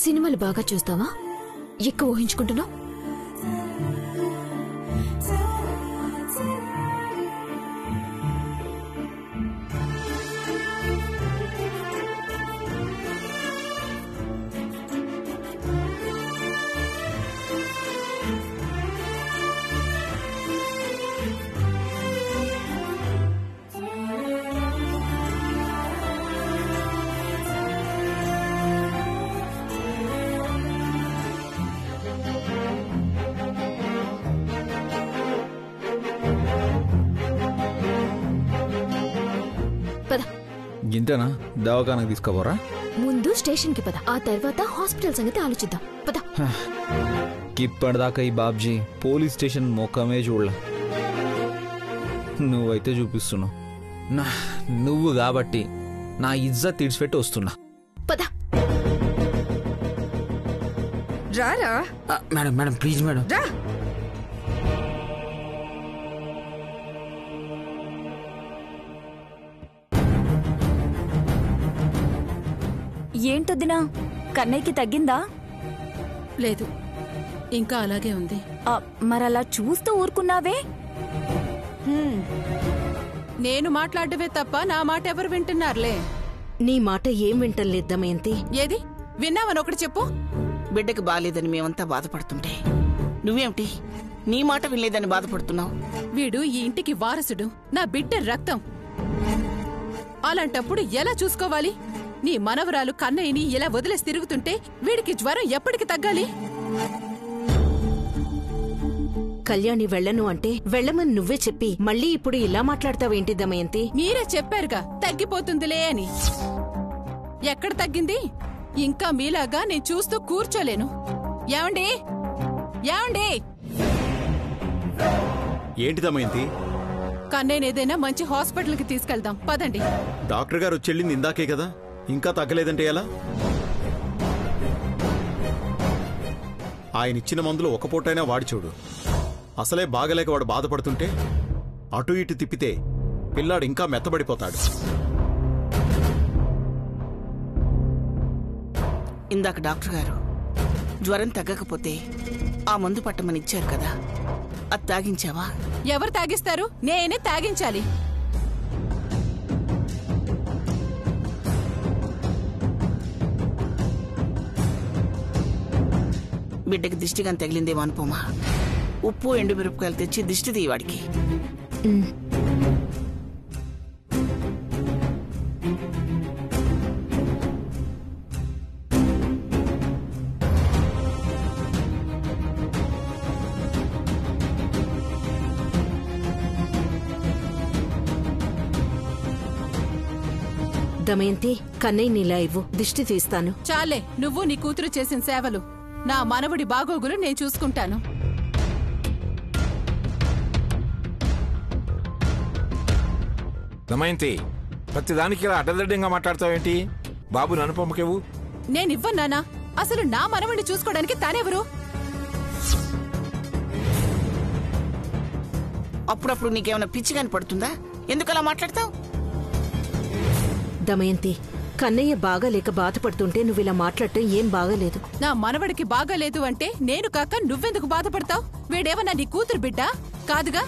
సినిమాలు బాగా చూస్తావా? ఎక్కువ ఊహించుకుంటున్నావు. గింటనా దవాఖానకు తీసుకోపోరా? ముందు స్టేషన్ కి పద, ఆ తర్వాత హాస్పిటల్ సంగతి ఆలోచిద్దాం. పద. ఇప్పటిదాకా ఈ బాబ్జీ పోలీస్ స్టేషన్ మొక్కమే చూడలే. నువ్వైతే చూపిస్తున్నావు. నువ్వు కాబట్టి నా ఇజ్జత్ తీర్చిపెట్టి వస్తున్నా. పద. రారా. Madam madam please madam. రా. ఏంటొద్దినా, కన్నయ్యకి తగ్గిందా? లేదు, ఇంకా అలాగే ఉంది. మరలా చూస్తూ ఊరుకున్నావే? నేను మాట్లాడవే తప్ప నా మాట ఎవరు వింటున్నారులే. నీ మాట ఏం వింటలేదు దమయంతి. ఏది విన్నావని ఒకటి చెప్పు. బిడ్డకి బాలేదని మేమంతా బాధపడుతుంటే నువ్వేమిటి నీ మాట వినలేదని బాధపడుతున్నావు? వీడు ఈ ఇంటికి వారసుడు, నా బిడ్డ రక్తం. అలాంటప్పుడు ఎలా చూసుకోవాలి? నీ మనవరాలు కన్నయ్యని ఇలా వదిలేసి తిరుగుతుంటే వీడికి జ్వరం ఎప్పటికి తగ్గాలి? కళ్యాణి వెళ్ళను అంటే వెళ్ళమని నువ్వే చెప్పి మళ్ళీ ఇప్పుడు ఇలా మాట్లాడతావేంటి దమయంతి? మీరే చెప్పారుగా తగ్గిపోతుందిలే అని. ఎక్కడ తగ్గింది? ఇంకా మీలాగా నేను చూస్తూ కూర్చోలేను. ఏమండి ఏమండి? ఏంటి దమయంతి? కన్నయ్యనేదైనా మంచి హాస్పిటల్కి తీసుకెళ్దాం పదండి. డాక్టర్ గారు వచ్చెళ్ళింది ఇందాకే కదా, ఇంకా తగ్గలేదంటే ఎలా? ఆయన ఇచ్చిన మందులు ఒక పూటైనా వాడి చూడు. అసలే బాగలేక వాడు బాధపడుతుంటే అటు ఇటు తిప్పితే పిల్లాడు ఇంకా మెత్తబడిపోతాడు. ఇందాక డాక్టర్ గారు జ్వరం తగ్గకపోతే ఆ మందు పట్టమని ఇచ్చారు కదా, అది తాగించావా? ఎవరు తాగిస్తారు? నేనే తాగించాలి. బిడ్డకి దిష్టిగా తగిలిందేమో అనుకోమా. ఉప్పు ఎండు మిరపకాయలు తెచ్చి దిష్టి తీయవాడికి. దమయంతి, కన్నయ్య నీలా ఇవ్వు, దిష్టి తీస్తాను. చాలే, నువ్వు నీ కూతురు చేసిన సేవలు. నా మనవడి బాగోగులు నేను చూసుకుంటాను. దమయంతి, ప్రతిదానికి ఇలా అడ్డదడ్డంగా మాట్లాడతావేంటి? బాబుని అనుపమకేవు. నేనివ్వన్నానా? అసలు నా మనవడిని చూసుకోవడానికి తానెవరు? అప్పుడప్పుడు నీకేమైనా పిచ్చి కనపడుతుందా? ఎందుకలా మాట్లాడతావు? దమయంతి, కన్నయ్య బాగాలేక బాధపడుతుంటే నువ్విలా మాట్లాడటం ఏం బాగాలేదు. నా మనవడికి బాగాలేదు అంటే నేను కాక నువ్వెందుకు బాధపడతావు? వీడేమన్నా నీ కూతురు బిడ్డ కాదుగా?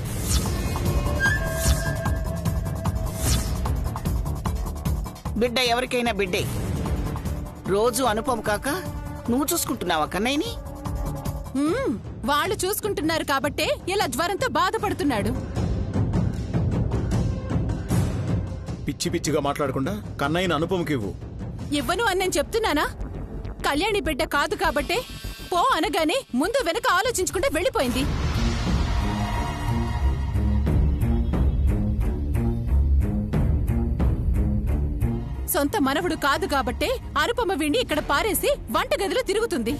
బిడ్డ ఎవరికైనా బిడ్డే. రోజు అనుపమ కాక నువ్వు చూసుకుంటున్నావా కన్నయ్యని? వాళ్ళు చూసుకుంటున్నారు కాబట్టే ఇలా జ్వరంతో బాధపడుతున్నాడు. పిచ్చి పిచ్చిగా మాట్లాడకుండా కన్నయ్యని అనుపమకి ఇవ్వు. ఇవ్వను అని నేను చెప్తున్నానా? కళ్యాణి బిడ్డ కాదు కాబట్టే పో అనగానే ముందు వెనక ఆలోచించుకుంటే వెళ్ళిపోయింది. సొంత మనవడు కాదు కాబట్టే అనుపమ వీణ్ణి ఇక్కడ పారేసి వంటగదిలో తిరుగుతుంది.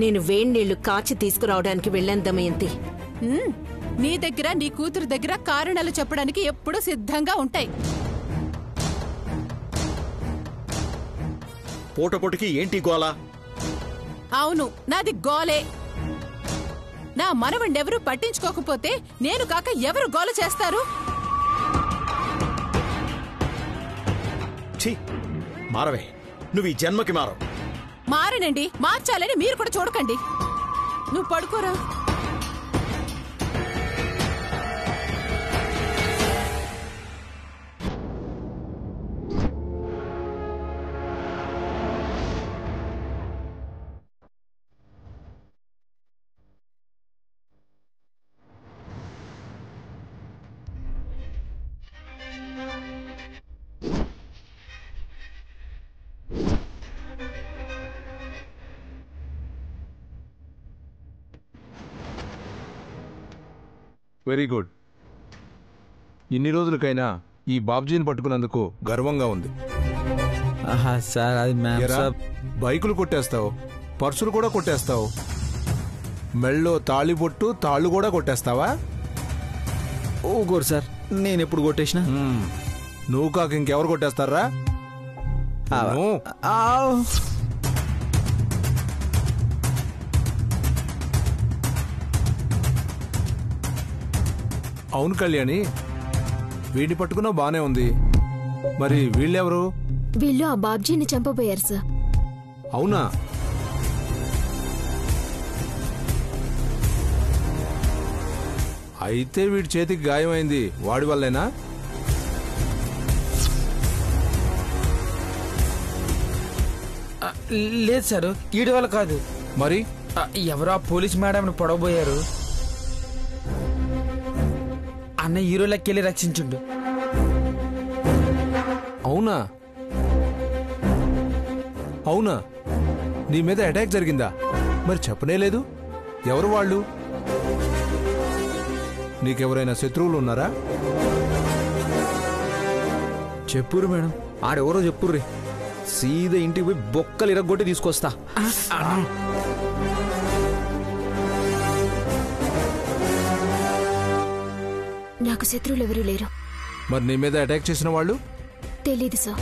నేను వేణ్ణీళ్లు కాచి తీసుకురావడానికి వెళ్ళాను దమయంతి. నీ దగ్గర నీ కూతురు దగ్గర కారణాలు చెప్పడానికి ఎప్పుడూ సిద్ధంగా ఉంటాయి. పూటపొటికి ఏంటి గోలా? అవును, నాది గోలే. నా మనవణ్ణెవరూ పట్టించుకోకపోతే నేను కాక ఎవరు గోల చేస్తారు? ఛీ మారవే, నువ్వు ఈ జన్మకి మారవు. మారనండి, మార్చాలని మీరు కూడా చూడకండి. నువ్వు పడుకోరా. Very good. ఇన్ని రోజులకైనా ఈ బాబ్జీని పట్టుకున్నందుకు గర్వంగా ఉంది. సార్ అది ఎరా, బైకులు కొట్టేస్తావు, పర్సులు కూడా కొట్టేస్తావు, మెళ్ళో తాళిబొట్టు తాళ్ళు కూడా కొట్టేస్తావా? ఓగోరు సార్, నేను ఎప్పుడు కొట్టేసిన? నువ్వు కాక ఇంకెవరు కొట్టేస్తారా? అవును కళ్యాణి, వీడిని పట్టుకున్నా బానే ఉంది, మరి వీళ్ళెవరు? వీళ్ళు ఆ బాబ్జీని చంపబోయారు సార్. అవునా? అయితే వీడి చేతికి గాయమైంది వాడి వల్లేనా? లేదు సార్, ఈడి వల్ల కాదు. మరి ఎవరో పోలీస్ మేడంని పొడవబోయారు. అన్న హీరోలకెళ్ళి రక్షించుండు. అవునా? అవునా? నీ మీద అటాక్ జరిగిందా? మరి చెప్పనే లేదు. ఎవరు వాళ్ళు? నీకెవరైనా శత్రువులు ఉన్నారా? చెప్పురు మేడం, ఆడెవరో చెప్పుర్రి. సీదా ఇంటికి పోయి బొక్కలు ఇరగొట్టి తీసుకొస్తా. నాకు శత్రువులు ఎవరూ లేరు. మరి నీ మీద అటాక్ చేసిన వాళ్ళు? తెలీదు సార్.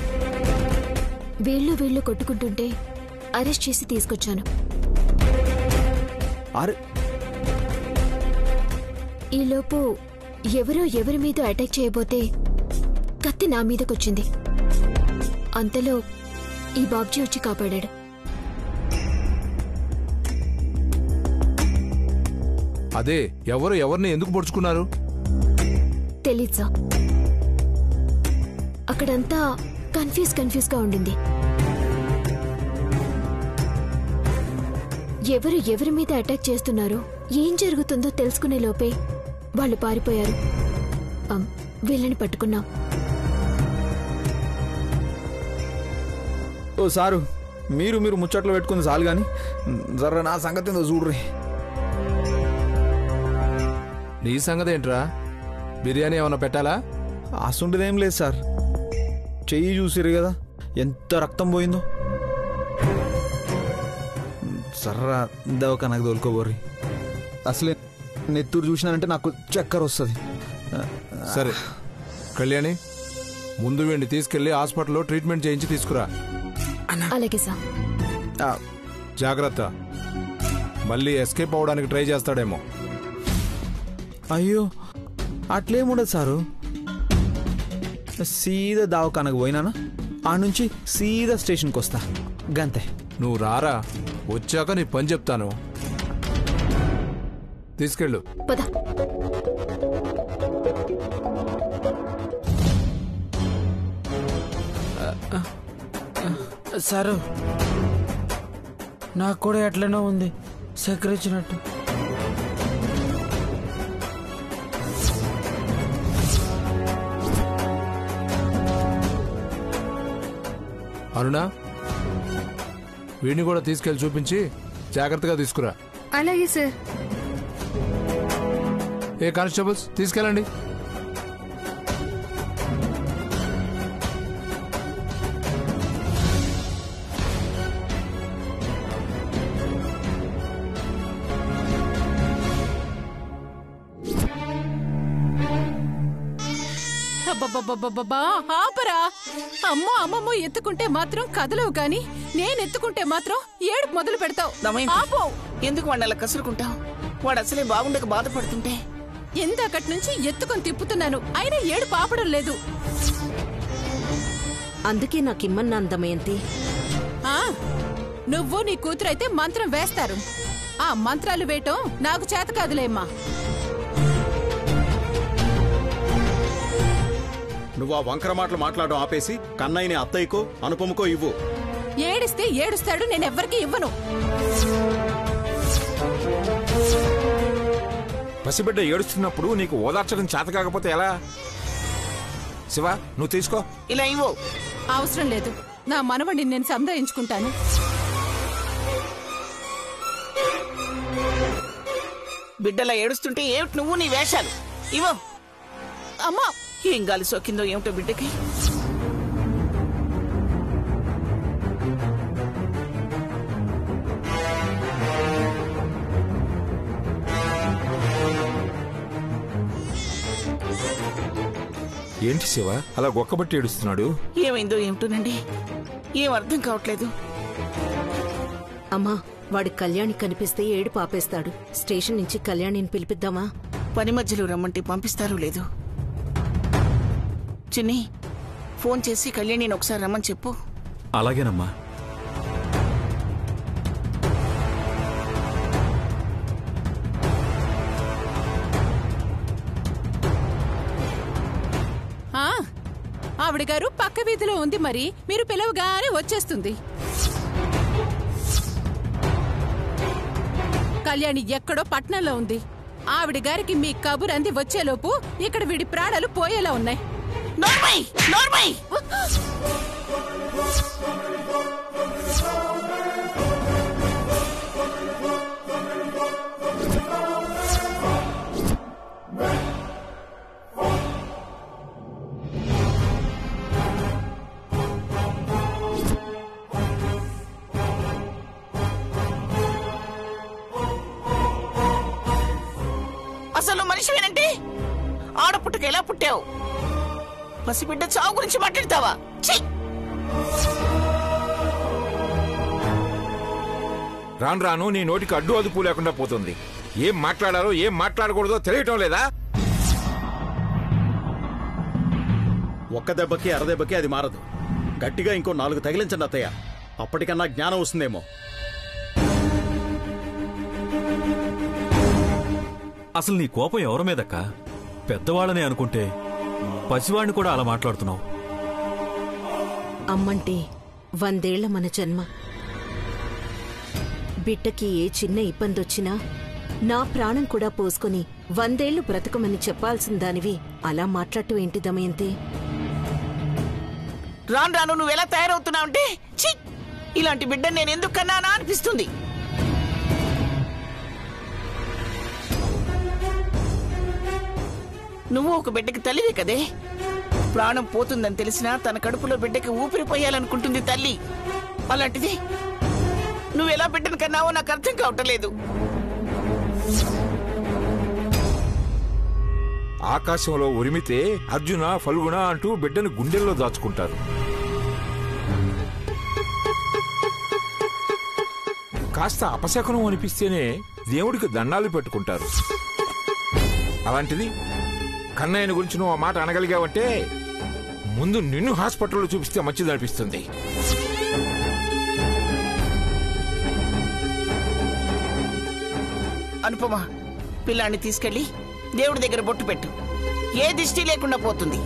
వీళ్ళు కొట్టుకుంటుంటే అరెస్ట్ చేసి తీసుకొచ్చాను. ఈలోపు ఎవరో ఎవరి మీద అటాక్ చేయబోతే కత్తి నా మీదకొచ్చింది. అంతలో ఈ బాబ్జీ వచ్చి కాపాడాడు. అదే, ఎవరు ఎవరిని ఎందుకు పొడుచుకున్నారు? తెలీదు సార్. అక్కడంతా కన్ఫ్యూజ్ గా ఉండింది. ఎవరు ఎవరి మీద అటాక్ చేస్తున్నారో, ఏం జరుగుతుందో తెలుసుకునే లోపే వాళ్ళు పారిపోయారు. వీళ్ళని పట్టుకున్నాం. ఓ సారు, మీరు ముచ్చట్లు పెట్టుకుని చాలు గాని జర్ర నా సంగతి ఏందో చూడ్రి. నీ సంగతి ఏంట్రా? బిర్యానీ ఏమన్నా పెట్టాలా? అసుంటిదేం లేదు సార్. చెయ్యి చూసిరు కదా ఎంత రక్తం పోయిందో. సర్రా దవక నాకు దొలుకోబోర్రి. అసలే నెత్తూరు చూసినానంటే నాకు చక్కర వస్తుంది. సరే కళ్యాణి, ముందు వీడిని తీసుకెళ్లి హాస్పిటల్లో ట్రీట్మెంట్ చేయించి తీసుకురా. అలాగే సార్. జాగ్రత్త, మళ్ళీ ఎస్కేప్ అవడానికి ట్రై చేస్తాడేమో. అయ్యో అట్లేముండదు సారు. సీదా దావకానకు పోయినానా, ఆ నుంచి సీదా స్టేషన్కి వస్తా గంతే. నువ్వు రారా, వచ్చాక నీ పని చెప్తాను. తీసుకెళ్ళు. పద. సారు, నాకు కూడా ఎట్లనో ఉంది, చక్కెరిచ్చినట్టు. అరుణా, వీడిని కూడా తీసుకెళ్లి చూపించి జాగ్రత్తగా తీసుకురా. అలాగే సార్. ఏ కానిస్టేబుల్స్, తీసుకెళ్ళండి. ఆపరా. అమ్మో అమ్మమ్మో ఎత్తుకుంటే మాత్రం కదలవు కాని నేను ఎత్తుకుంటే మాత్రం ఏడుపు మొదలు పెడతావు. ఆపో. ఎందుకు వాడిని అలా కసురుకుంటావు? వాడు అసలే బాగుండక బాధపడుతుంటే ఇందాకటి నుంచి ఎత్తుకొని తిప్పుతున్నాను, అయినా ఏడుపు ఆపడం లేదు. అందుకే నాకిమ్మన్నా దమయంతి. ఆ, నువ్వు నీ కూతురైతే మంత్రం వేస్తారు. ఆ మంత్రాలు వేయటం నాకు చేత కాదులేమ్మా. నువ్వు ఆ వంకర మాటలు మాట్లాడడం ఆపేసి కన్నయ్యని అత్తయ్యకో అనుపమకో ఇవ్వు. ఏడిస్తే ఏడుస్తాడు, నేనెవ్వరికీ ఇవ్వను. పసిబిడ్డ ఏడుస్తున్నప్పుడు నీకు ఓదార్చడం చేత కాకపోతే ఎలా? శివ, నువ్వు తీసుకో. ఇలా ఇవ్వు. అవసరం లేదు, నా మనవడిని నేను సంధాయించుకుంటాను. బిడ్డలా ఏడుస్తుంటే ఏమిటి నువ్వు నీ వేషాలు? ఇవ్వు. అమ్మా, ఏం గాలి సోకిందో ఏమిటో బిడ్డకి. ఏంటి శివ అలా గొక్కబట్టి ఏడుస్తున్నాడు? ఏమైందో ఏమిటోనండి, ఏం అర్థం కావట్లేదు. అమ్మా, వాడి కళ్యాణి కనిపిస్తే ఏడు పాపేస్తాడు. స్టేషన్ నుంచి కళ్యాణిని పిలిపిద్దామా? పని మధ్యలో రమ్మంటే పంపిస్తారో లేదు. చిన్ని, ఫోన్ చేసి కళ్యాణిని ఒకసారి రమ్మని చెప్పు. అలాగేనమ్మా. ఆవిడ గారు పక్క వీధిలో ఉంది, మరి మీరు పిలవగానే వచ్చేస్తుంది. కళ్యాణి ఎక్కడో పట్నంలో ఉంది. ఆవిడ గారికి మీ కబురు అంది వచ్చేలోపు ఇక్కడ వీడి ప్రాణాలు పోయేలా ఉన్నాయి. అసలు మనిషివేనంటే ఆడపుట్టకు ఎలా పుట్టావు? పసిబిడ్డ చావు గురించి మాట్లాడతావా? రాను రాను నీ నోటికి అడ్డు అదుపు లేకుండా పోతుంది. ఏం మాట్లాడాలో ఏం మాట్లాడకూడదో తెలియటం లేదా? ఒక్క దెబ్బకి అరదెబ్బకి అది మారదు. గట్టిగా ఇంకో 4 తగిలించండి అత్తయ్య, అప్పటికన్నా జ్ఞానం వస్తుందేమో. అసలు నీ కోపం ఎవరి మీదక్క? పెద్దవాళ్ళనే అనుకుంటే పసివాణ్ణి కూడా అలా మాట్లాడుతున్నావు. అమ్మంటే 100 ఏళ్ల మన జన్మ. బిడ్డకి ఏ చిన్న ఇబ్బందొచ్చినా నా ప్రాణం కూడా పోసుకుని 100 ఏళ్లు బ్రతకమని చెప్పాల్సిన దానివి అలా మాట్లాడటం ఏంటి దమయంతి? రాను రాను నువ్వెలా తయారవుతున్నావంటే ఇలాంటి బిడ్డ నేను ఎందుకు కన్నానా అనిపిస్తుంది. నువ్వు ఒక బిడ్డకి తల్లివే కదే. ప్రాణం పోతుందని తెలిసినా తన కడుపులో బిడ్డకి ఊపిరిపోయాలనుకుంటుంది తల్లి. అలాంటిది నువ్వెలా బిడ్డను కన్నావో నాకు అర్థం కావట్లేదు. ఆకాశంలో ఉరిమితే అర్జున ఫల్గుణ అంటూ బిడ్డను గుండెల్లో దాచుకుంటారు. కాస్త అపశకునం అనిపిస్తేనే దేవుడికి దండాలు పెట్టుకుంటారు. అలాంటిది కన్నయ్యని గురించి నువ్వు ఆ మాట అనగలిగావంటే ముందు నిన్ను హాస్పిటల్లో చూపిస్తే మంచిదనిపిస్తుంది. అనుపమ, పిల్లాన్ని తీసుకెళ్లి దేవుడి దగ్గర బొట్టు పెట్టు. ఏ దిష్టి లేకుండా పోతుంది.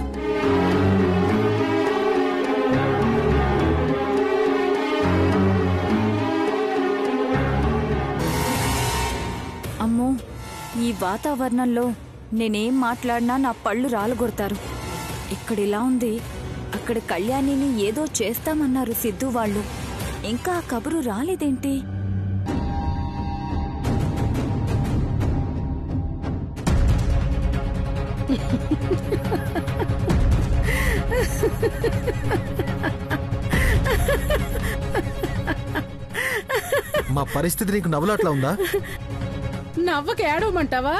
అమ్మో, ఈ వాతావరణంలో నేనేం మాట్లాడినా నా పళ్ళు రాలగొడతారు. ఇక్కడిలా ఉంది, అక్కడ కళ్యాణిని ఏదో చేస్తామన్నారు సిద్ధు వాళ్ళు. ఇంకా ఆ కబురు రాలేదేంటి? మా పరిస్థితి నీకు నవ్వులాట్లా ఉందా? నవ్వక ఏడవమంటావా?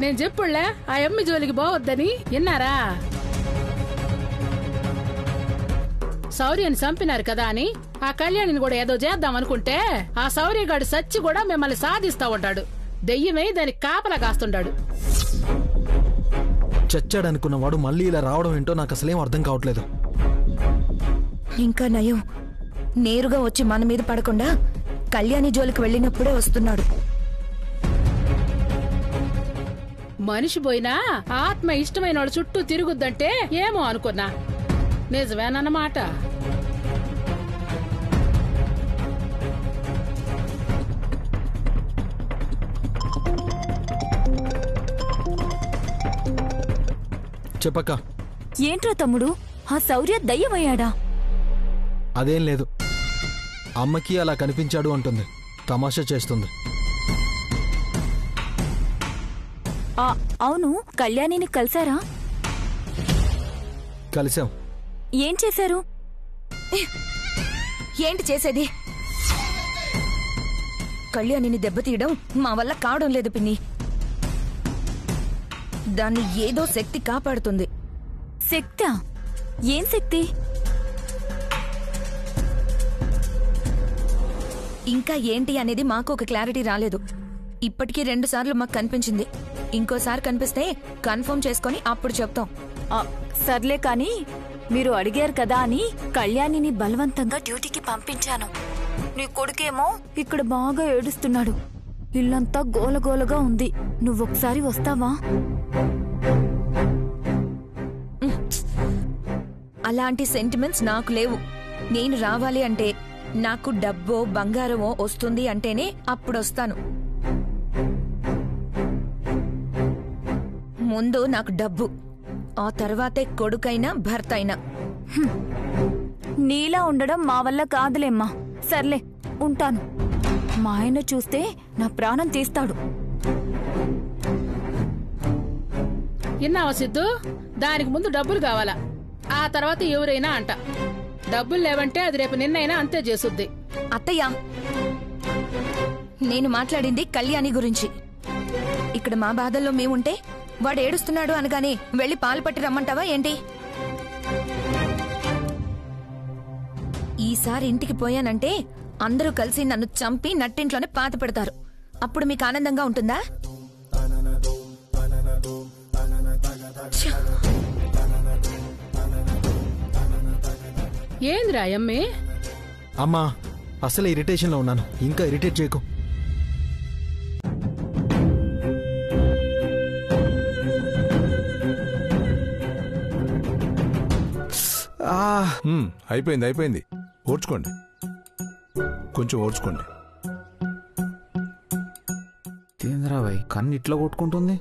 నేను చెప్పుళ్లే ఆ అమ్మి జోలికి పోవద్దని. విన్నారా? శౌర్యని చంపినారు కదా అని ఆ కళ్యాణిని కూడా ఏదో చేద్దాం అనుకుంటే ఆ శౌర్యగాడు సచ్చి కూడా మిమ్మల్ని సాధిస్తా ఉంటాడు. దెయ్యమై దానికి కాపలా కాస్తుంటాడు. చచ్చాడనుకున్నవాడు మళ్ళీ ఇలా రావడం ఏంటో నాకు అసలేం అర్థం కావట్లేదు. ఇంకా నయం, నేరుగా వచ్చి మన మీద పడకుండా కళ్యాణి జోలికి వెళ్ళినప్పుడే వస్తున్నాడు. మనిషి పోయినా ఆత్మ ఇష్టమైన వాడు చుట్టూ తిరుగుద్దంటే ఏమో అనుకున్నా. నిజమేనన్నమాట. చెప్పక్క. ఏంట్రా తమ్ముడు, ఆ శౌర్య దయ్యమయ్యాడా? అదేం లేదు, అమ్మకి అలా కనిపించాడు అంటుంది, తమాషా చేస్తుంది. అవును, కళ్యాణిని కలిసారా? కలిసాం. ఏం చేశారు? ఏంటి చేసేది? కళ్యాణిని దెబ్బతీయడం మా వల్ల కావడం లేదు పిన్ని. దాన్ని ఏదో శక్తి కాపాడుతుంది. శక్తా? ఏం శక్తి? ఇంకా ఏంటి అనేది మాకు ఒక క్లారిటీ రాలేదు. ఇప్పటికీ 2 సార్లు మాకు కనిపించింది. ఇంకోసారి కనిపిస్తే కన్ఫర్మ్ చేసుకొని అప్పుడు చెప్తాం. సర్లే కాని, మీరు అడిగారు కదా అని కళ్యాణిని బలవంతంగా డ్యూటీకి పంపించాను. నీ కొడుకేమో ఇక్కడ బాగా ఏడుస్తున్నాడు. ఇల్లంతా గోలగోలగా ఉంది. నువ్వొకసారి వస్తావా? అలాంటి సెంటిమెంట్స్ నాకు లేవు. నేను రావాలి అంటే నాకు డబ్బో బంగారమో వస్తుంది అంటేనే అప్పుడొస్తాను. ముందు నాకు డబ్బు, ఆ తర్వాతే కొడుకైనా భర్త అయినా. నీలా ఉండడం మా వల్ల కాదులేమ్మా. సర్లే, ఉంటాను. మా ఆయన చూస్తే నా ప్రాణం తీస్తాడు. విన్నావా సిద్ధు? దానికి ముందు డబ్బులు కావాలా, ఆ తర్వాత ఎవరైనా అంట. డబ్బులు లేవంటే అది రేపు నిన్నైనా అంతే చేసుద్ది. అత్తయ్య, నేను మాట్లాడింది కళ్యాణి గురించి. ఇక్కడ మా బాధల్లో మేముంటే వాడు ఏడుస్తున్నాడు అనగానే వెళ్లి పాలు పట్టి రమ్మంటావా ఏంటి? ఈసారి ఇంటికి పోయానంటే అందరూ కలిసి నన్ను చంపి నట్టింట్లోనే పాత పెడతారు. అప్పుడు మీకు ఆనందంగా ఉంటుందా? ఏందిరా అమ్మే? అమ్మా, అసలు ఇరిటేషన్లో ఉన్నాను, ఇంకా ఇరిటేట్ చేయకు. అయిపోయింది. ఓడ్చుకోండి, కొంచెం ఓడ్చుకోండి. తేంద్రా భాయ్, కన్ను ఇట్లా కొట్టుకుంటుంది.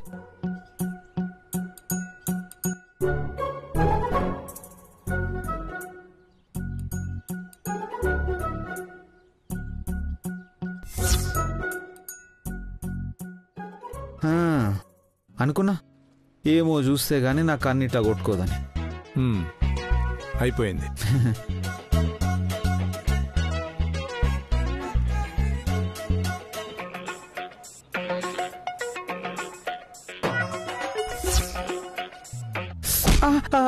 అనుకున్నా ఏమో చూస్తే గానీ నా కన్ను ఇట్లా కొట్టుకోదని. అయిపోయింది.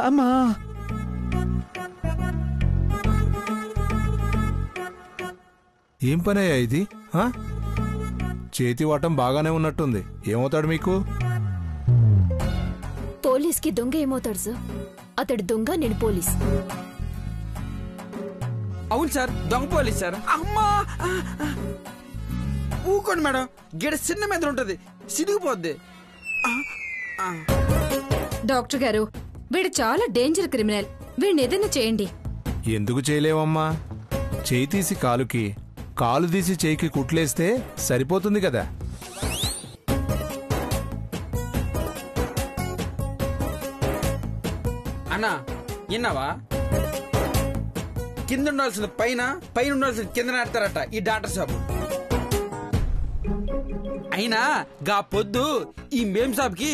అమ్మా, ఏం పనయ్యా ఇది? చేతి వాటం బాగానే ఉన్నట్టుంది. ఏమవుతాడు మీకు? పోలీస్కి దొంగ ఏమవుతాడు సార్? అతడు దొంగ, నేను పోలీస్. అవును సార్, దొంగ పోలీస్ సార్. అమ్మా, ఊకోండి మేడం, గిడ చిన్న మీద ఉంటది, సిరిగిపోద్ది. డాక్టర్ గారు, వీడు చాలా డేంజర్ క్రిమినల్. వీడిని ఏదైనా చేయండి. ఎందుకు చేయలేవమ్మా? చేయి తీసి కాలుకి, కాలు తీసి చేయికి కుట్లేస్తే సరిపోతుంది కదా. అన్నా, విన్నావా? కింద ఉండాల్సింది పైన, పైన ఉండాల్సింది కింద నాడతారట ఈ డాక్టర్ సాబు. అయినా గా పొద్దు ఈ మేం సాబ్కి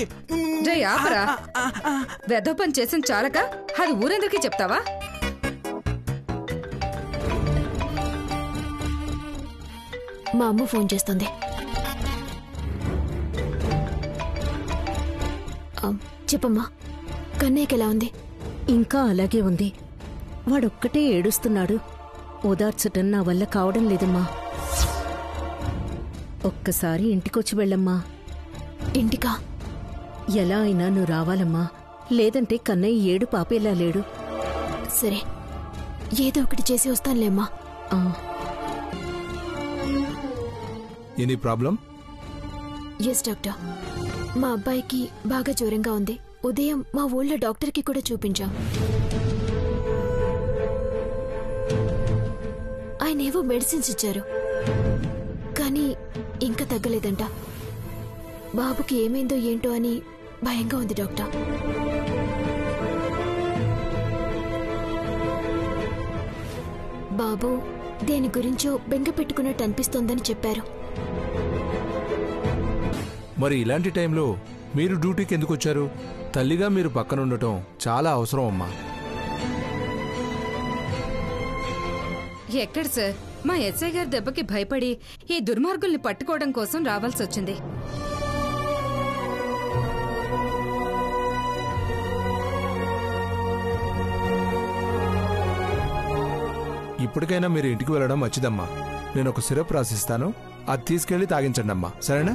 వెధ పని చేసిన చాలక అది ఊరందరికీ చెప్తావా? మా అమ్మ ఫోన్ చేస్తుంది. చెప్పమ్మా, కన్నయ్యకి ఎలా ఉంది? ఇంకా అలాగే ఉంది. వాడొక్కటే ఏడుస్తున్నాడు. ఓదార్చటం నా వల్ల కావడం లేదమ్మా. ఒక్కసారి ఇంటికొచ్చి వెళ్ళమ్మా. ఇంటికా? ఎలా అయినా నువ్వు రావాలమ్మా, లేదంటే కన్నయ్య ఏడు పాపేలా లేడు. సరే, ఏదో ఒకటి చేసి వస్తానులేమ్మా. Any problem? ఎస్ డాక్టర్, మా అబ్బాయికి బాగా జ్వరంగా ఉంది. ఉదయం మా ఊళ్ళో డాక్టర్కి కూడా చూపించాం. ఆయన ఏవో మెడిసిన్స్ ఇచ్చారు, కానీ ఇంకా తగ్గలేదంట. బాబుకి ఏమైందో ఏంటో అని భయంగా ఉంది డాక్టర్. బాబు దేని గురించో బెంగ పెట్టుకున్నట్టు అనిపిస్తోందని చెప్పారు. మరి ఇలాంటి టైంలో మీరు డ్యూటీకి ఎందుకు వచ్చారు? తల్లిగా మీరు పక్కన ఉండటం చాలా అవసరం అమ్మా. ఎక్కడ సార్, మా ఎస్ఐ గారి దెబ్బకి భయపడి ఈ దుర్మార్గుల్ని పట్టుకోవడం కోసం రావాల్సి వచ్చింది. ఇప్పటికైనా మీరు ఇంటికి వెళ్ళడం మంచిదమ్మా. నేను ఒక సిరప్ రాసిస్తాను, అది తీసుకెళ్లి తాగించండి అమ్మా, సరేనా?